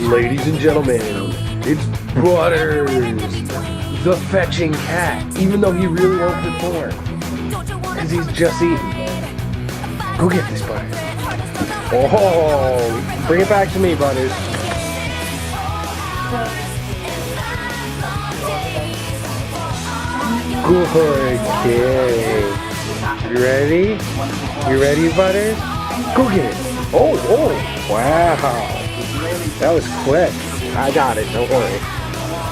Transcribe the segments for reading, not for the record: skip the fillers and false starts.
Ladies and gentlemen, it's Butters, the fetching cat, even though he really won't perform, because he's just eating. Go get this, Butters. Oh, bring it back to me, Butters. Good kid. You ready? You ready, Butters? Go get it. Oh, wow. That was quick. I got it, don't worry.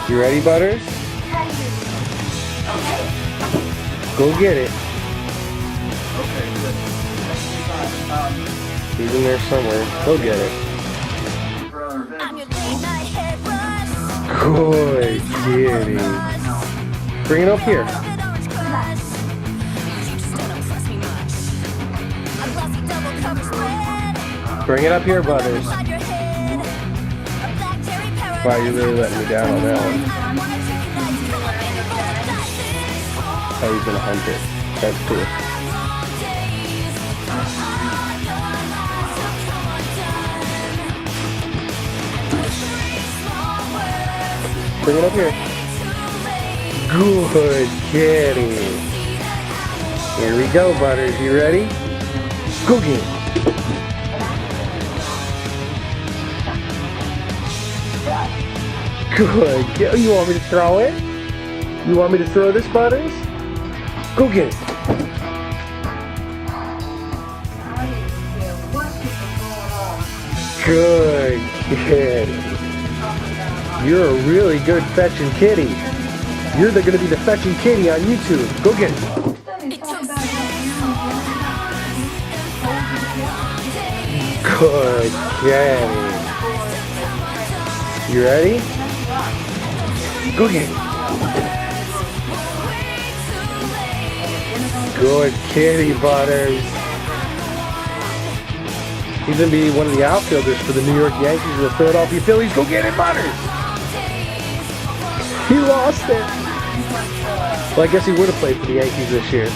You ready, Butters? Go get it. He's in there somewhere. Go get it. Good kitty. Bring it up here. Bring it up here, Butters. Wow, you're really letting me down on that one. Oh, he's gonna hunt it. That's cool. Bring it up here. Good kitty. Here we go, Butters. You ready? Go get it. Good. You want me to throw it? You want me to throw this, Butters? Go get it. Good kitty. You're a really good fetching kitty. You're going to be the fetching kitty on YouTube. Go get it. Good kitty. You ready? Go get it. Good kitty, Butters. He's going to be one of the outfielders for the New York Yankees and the Philadelphia Phillies. Go get it, Butters. He lost it. Well, I guess he would have played for the Yankees this year.